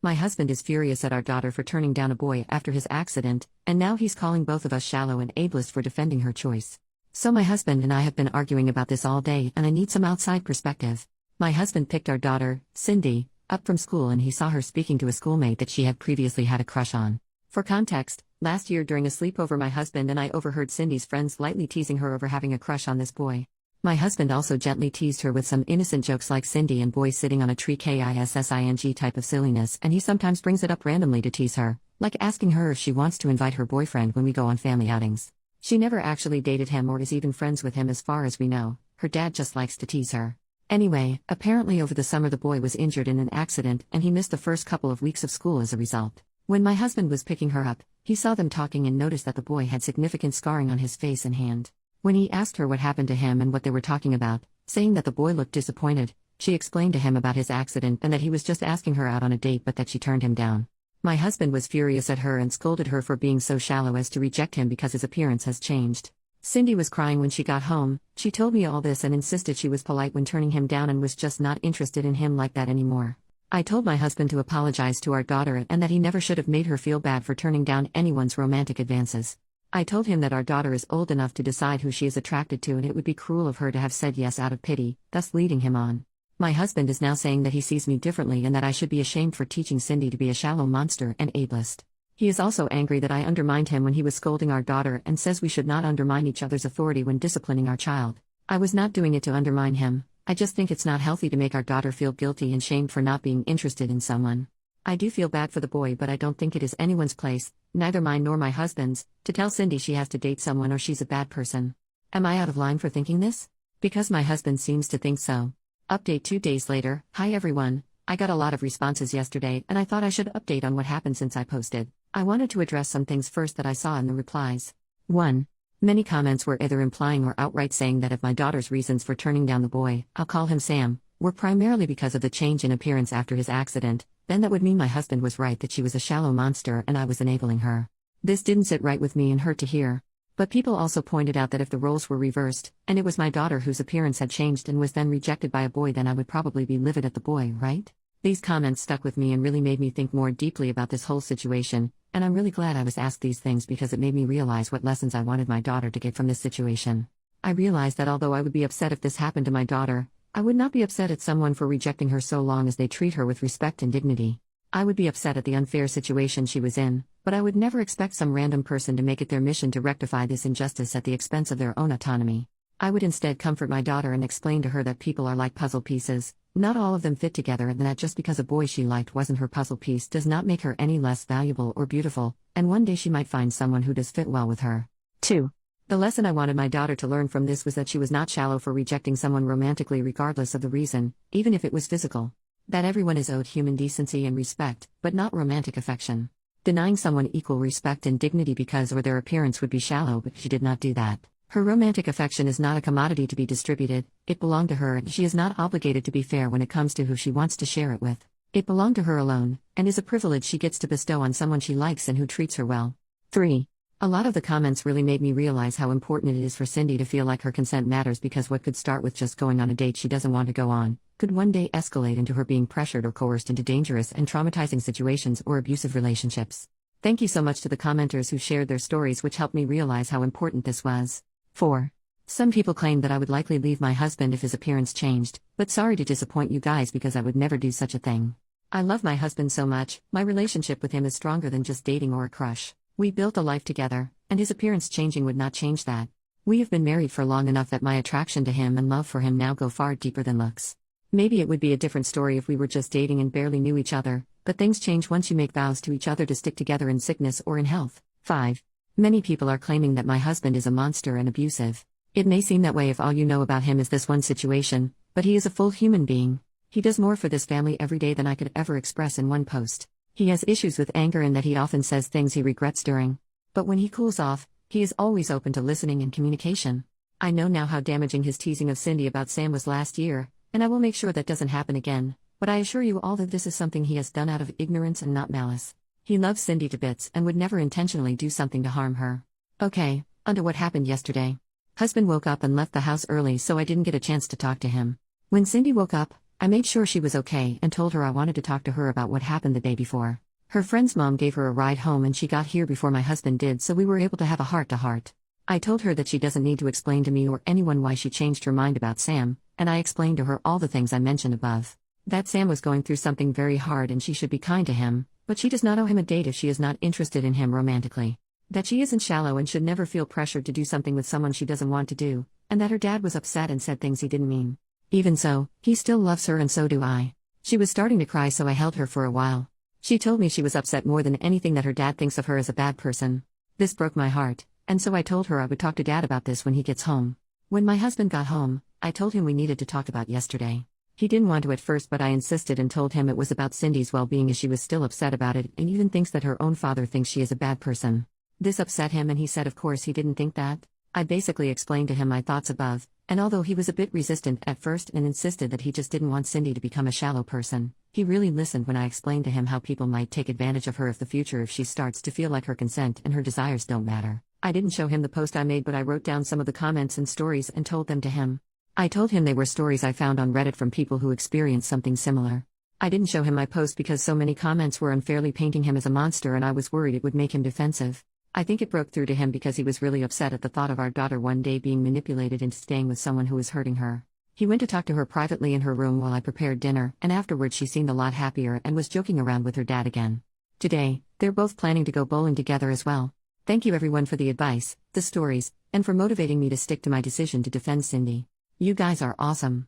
My husband is furious at our daughter for turning down a boy after his accident, and now he's calling both of us shallow and ableist for defending her choice. So my husband and I have been arguing about this all day, and I need some outside perspective. My husband picked our daughter, Cindy, up from school, and he saw her speaking to a schoolmate that she had previously had a crush on. For context, last year during a sleepover, my husband and I overheard Cindy's friends lightly teasing her over having a crush on this boy. My husband also gently teased her with some innocent jokes like Cindy and boys sitting on a tree kissing type of silliness, and he sometimes brings it up randomly to tease her, like asking her if she wants to invite her boyfriend when we go on family outings. She never actually dated him or is even friends with him as far as we know. Her dad just likes to tease her. Anyway, apparently over the summer the boy was injured in an accident and he missed the first couple of weeks of school as a result. When my husband was picking her up, he saw them talking and noticed that the boy had significant scarring on his face and hand. When he asked her what happened to him and what they were talking about, saying that the boy looked disappointed, she explained to him about his accident and that he was just asking her out on a date but that she turned him down. My husband was furious at her and scolded her for being so shallow as to reject him because his appearance has changed. Cindy was crying when she got home. She told me all this and insisted she was polite when turning him down and was just not interested in him like that anymore. I told my husband to apologize to our daughter and that he never should have made her feel bad for turning down anyone's romantic advances. I told him that our daughter is old enough to decide who she is attracted to and it would be cruel of her to have said yes out of pity, thus leading him on. My husband is now saying that he sees me differently and that I should be ashamed for teaching Cindy to be a shallow monster and ableist. He is also angry that I undermined him when he was scolding our daughter and says we should not undermine each other's authority when disciplining our child. I was not doing it to undermine him. I just think it's not healthy to make our daughter feel guilty and shamed for not being interested in someone. I do feel bad for the boy, but I don't think it is anyone's place, neither mine nor my husband's, to tell Cindy she has to date someone or she's a bad person. Am I out of line for thinking this? Because my husband seems to think so. Update 2 days later. Hi everyone. I got a lot of responses yesterday and I thought I should update on what happened since I posted. I wanted to address some things first that I saw in the replies. 1. Many comments were either implying or outright saying that if my daughter's reasons for turning down the boy, I'll call him Sam, were primarily because of the change in appearance after his accident, then that would mean my husband was right that she was a shallow monster and I was enabling her. This didn't sit right with me and hurt to hear. But people also pointed out that if the roles were reversed, and it was my daughter whose appearance had changed and was then rejected by a boy, then I would probably be livid at the boy, right? These comments stuck with me and really made me think more deeply about this whole situation, and I'm really glad I was asked these things because it made me realize what lessons I wanted my daughter to get from this situation. I realized that although I would be upset if this happened to my daughter, I would not be upset at someone for rejecting her so long as they treat her with respect and dignity. I would be upset at the unfair situation she was in, but I would never expect some random person to make it their mission to rectify this injustice at the expense of their own autonomy. I would instead comfort my daughter and explain to her that people are like puzzle pieces, not all of them fit together, and that just because a boy she liked wasn't her puzzle piece does not make her any less valuable or beautiful, and one day she might find someone who does fit well with her. 2. The lesson I wanted my daughter to learn from this was that she was not shallow for rejecting someone romantically regardless of the reason, even if it was physical. That everyone is owed human decency and respect, but not romantic affection. Denying someone equal respect and dignity because or their appearance would be shallow, but she did not do that. Her romantic affection is not a commodity to be distributed, it belonged to her and she is not obligated to be fair when it comes to who she wants to share it with. It belonged to her alone, and is a privilege she gets to bestow on someone she likes and who treats her well. 3. A lot of the comments really made me realize how important it is for Cindy to feel like her consent matters, because what could start with just going on a date she doesn't want to go on, could one day escalate into her being pressured or coerced into dangerous and traumatizing situations or abusive relationships. Thank you so much to the commenters who shared their stories, which helped me realize how important this was. 4. Some people claimed that I would likely leave my husband if his appearance changed, but sorry to disappoint you guys because I would never do such a thing. I love my husband so much, my relationship with him is stronger than just dating or a crush. We built a life together, and his appearance changing would not change that. We have been married for long enough that my attraction to him and love for him now go far deeper than looks. Maybe it would be a different story if we were just dating and barely knew each other, but things change once you make vows to each other to stick together in sickness or in health. 5. Many people are claiming that my husband is a monster and abusive. It may seem that way if all you know about him is this one situation, but he is a full human being. He does more for this family every day than I could ever express in one post. He has issues with anger and that he often says things he regrets during. But when he cools off, he is always open to listening and communication. I know now how damaging his teasing of Cindy about Sam was last year, and I will make sure that doesn't happen again, but I assure you all that this is something he has done out of ignorance and not malice. He loves Cindy to bits and would never intentionally do something to harm her. Okay, onto what happened yesterday. Husband woke up and left the house early, so I didn't get a chance to talk to him. When Cindy woke up, I made sure she was okay and told her I wanted to talk to her about what happened the day before. Her friend's mom gave her a ride home and she got here before my husband did, so we were able to have a heart-to-heart. I told her that she doesn't need to explain to me or anyone why she changed her mind about Sam, and I explained to her all the things I mentioned above. That Sam was going through something very hard and she should be kind to him, but she does not owe him a date if she is not interested in him romantically. That she isn't shallow and should never feel pressured to do something with someone she doesn't want to do, and that her dad was upset and said things he didn't mean. Even so, he still loves her and so do I. She was starting to cry, so I held her for a while. She told me she was upset more than anything that her dad thinks of her as a bad person. This broke my heart, and so I told her I would talk to Dad about this when he gets home. When my husband got home, I told him we needed to talk about yesterday. He didn't want to at first, but I insisted and told him it was about Cindy's well-being, as she was still upset about it and even thinks that her own father thinks she is a bad person. This upset him and he said of course he didn't think that. I basically explained to him my thoughts above, and although he was a bit resistant at first and insisted that he just didn't want Cindy to become a shallow person, he really listened when I explained to him how people might take advantage of her if she starts to feel like her consent and her desires don't matter. I didn't show him the post I made, but I wrote down some of the comments and stories and told them to him. I told him they were stories I found on Reddit from people who experienced something similar. I didn't show him my post because so many comments were unfairly painting him as a monster and I was worried it would make him defensive. I think it broke through to him because he was really upset at the thought of our daughter one day being manipulated into staying with someone who was hurting her. He went to talk to her privately in her room while I prepared dinner, and afterwards she seemed a lot happier and was joking around with her dad again. Today, they're both planning to go bowling together as well. Thank you everyone for the advice, the stories, and for motivating me to stick to my decision to defend Cindy. You guys are awesome.